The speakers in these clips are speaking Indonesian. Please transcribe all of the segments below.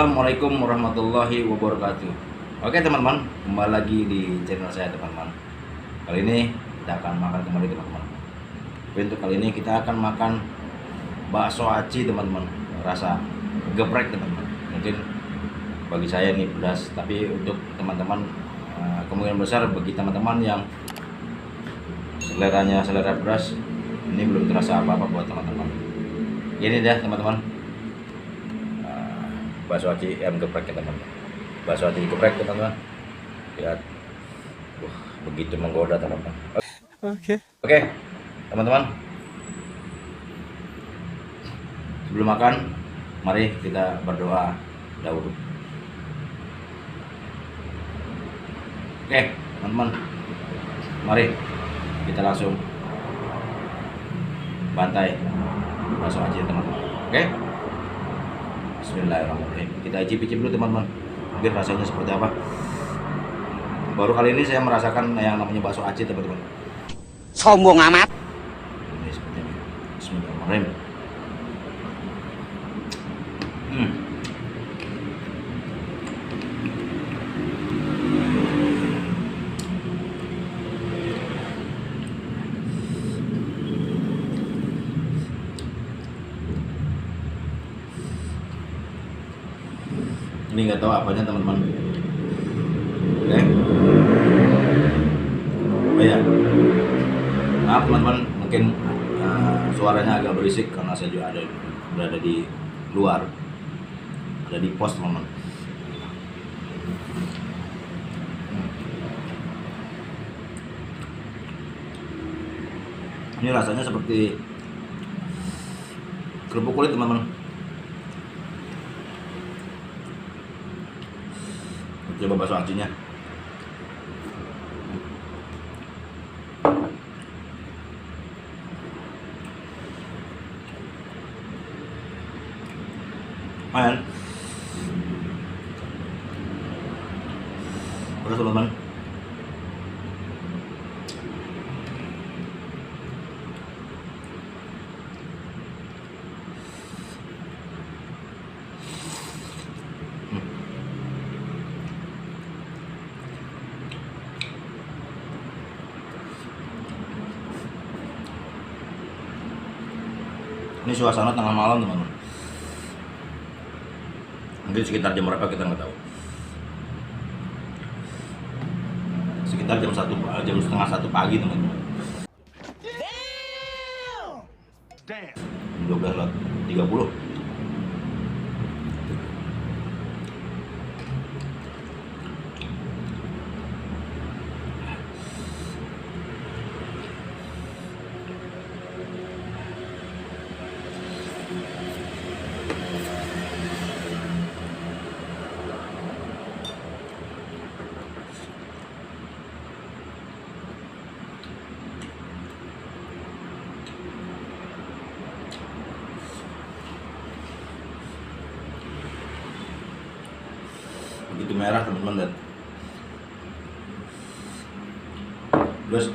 Assalamualaikum warahmatullahi wabarakatuh. Oke teman-teman, kembali lagi di channel saya teman-teman. Kali ini kita akan makan kembali teman-teman. Untuk kali ini kita akan makan bakso aci teman-teman, rasa geprek teman-teman. Mungkin bagi saya ini pedas, tapi untuk teman-teman kemungkinan besar bagi teman-teman yang seleranya selera pedas, ini belum terasa apa-apa buat teman-teman. Ini dah teman-teman, bakso aci ayam geprek ya teman-teman. Bakso aci geprek teman-teman. Lihat, begitu menggoda teman-teman. Oke, teman-teman. Sebelum makan, mari kita berdoa dahulu. Oke, teman-teman. Mari kita langsung bantai bakso aci teman-teman. Oke. Bismillahirrahmanirrahim. Kita icip-icip dulu teman-teman, biar rasanya seperti apa. Baru kali ini saya merasakan yang namanya bakso aci teman-teman. Sombong amat. Ini seperti ini. Bismillahirrahmanirrahim. Ini nggak tahu apanya teman-teman. Oke. Oh ya, maaf teman-teman, mungkin suaranya agak berisik karena saya juga berada di luar, ada di pos teman-teman. Ini rasanya seperti kerupuk kulit teman-teman. Coba bakso acinya. Lumayan. Terus teman-teman. Ini suasana tengah malam teman-teman. Mungkin sekitar jam berapa kita nggak tahu. Sekitar jam setengah satu pagi teman-teman. 12:30. Begitu merah teman-teman, lihat. Terus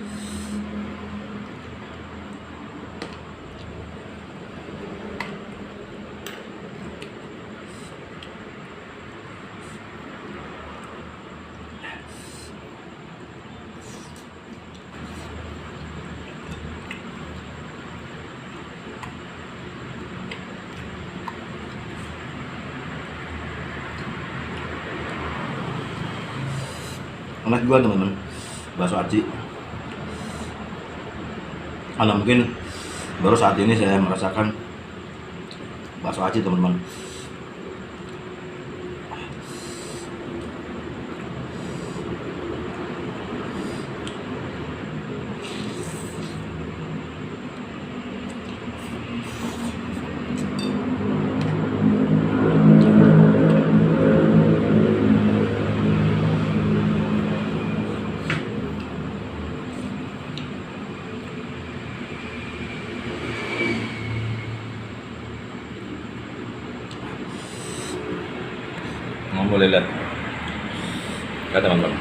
enak juga teman-teman bakso aci. Karena mungkin baru saat ini saya merasakan bakso aci teman-teman. Boleh lihat ya teman-teman.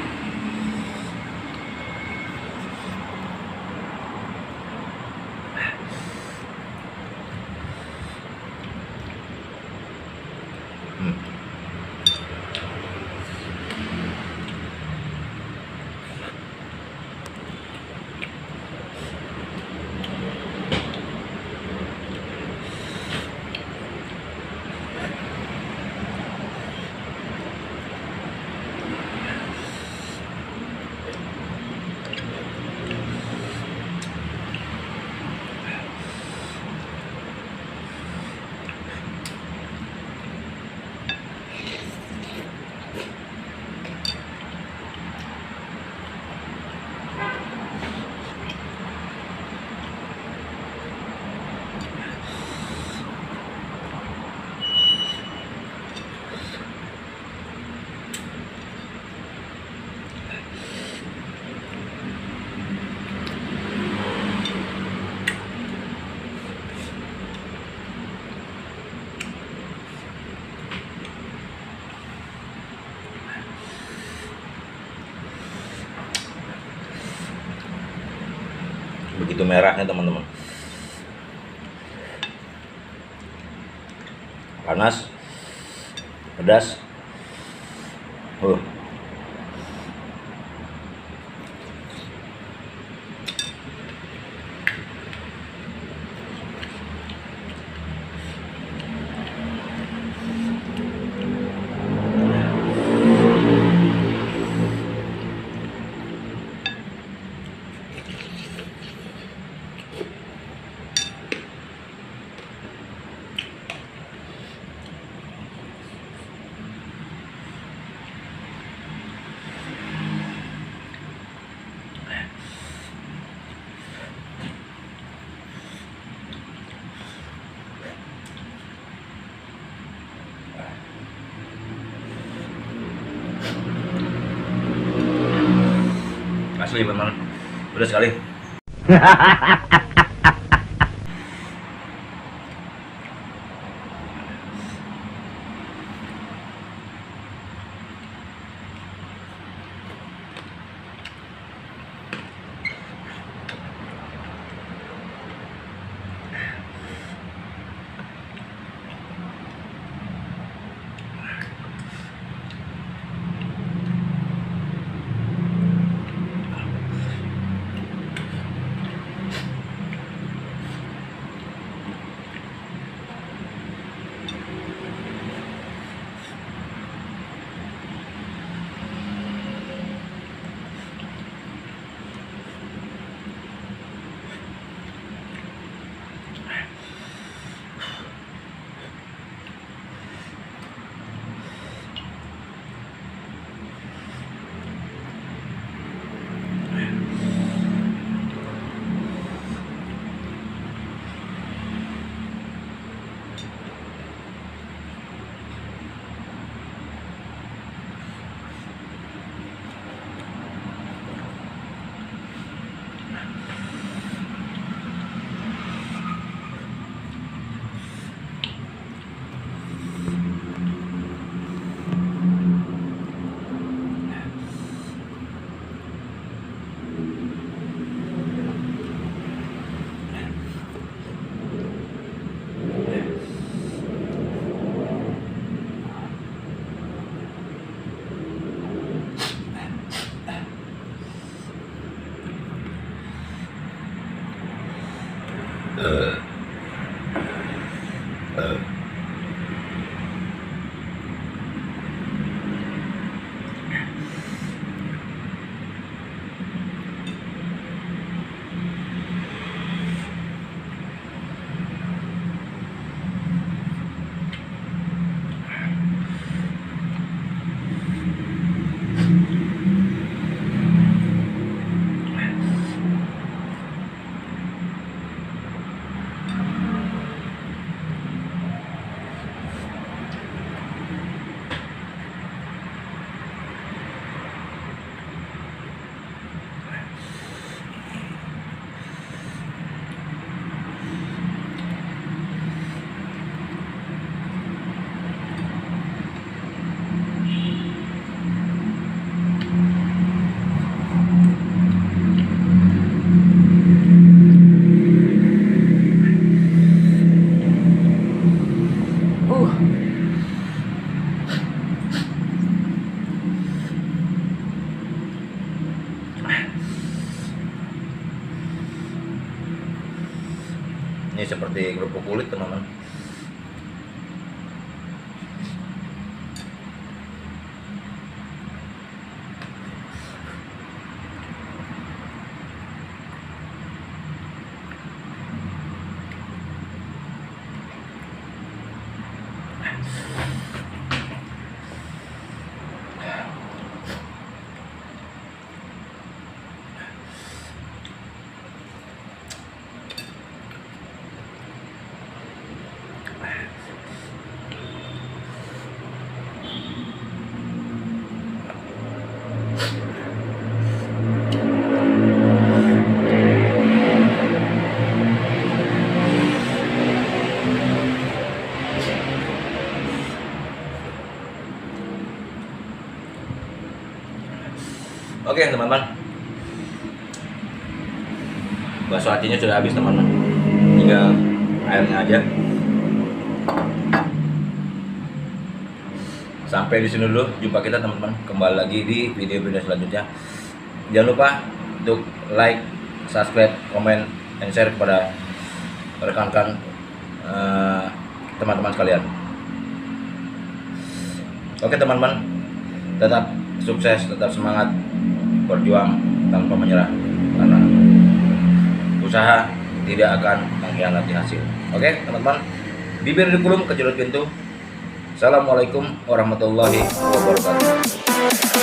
begitu merahnya teman-teman. Panas, pedas. Asli teman, udah sekali. Ini seperti kerupuk kulit teman-teman. Oke teman-teman, Bakso hatinya sudah habis teman-teman, tinggal airnya aja. Sampai di sini dulu jumpa kita teman-teman, kembali lagi di video-video selanjutnya. Jangan lupa untuk like, subscribe, komen, dan share kepada rekan-rekan teman-teman sekalian. Oke teman-teman, tetap sukses, tetap semangat, berjuang tanpa menyerah, karena usaha tidak akan mengkhianati hasil. Oke teman-teman, bibir dikulum kejelut pintu. Assalamualaikum warahmatullahi wabarakatuh.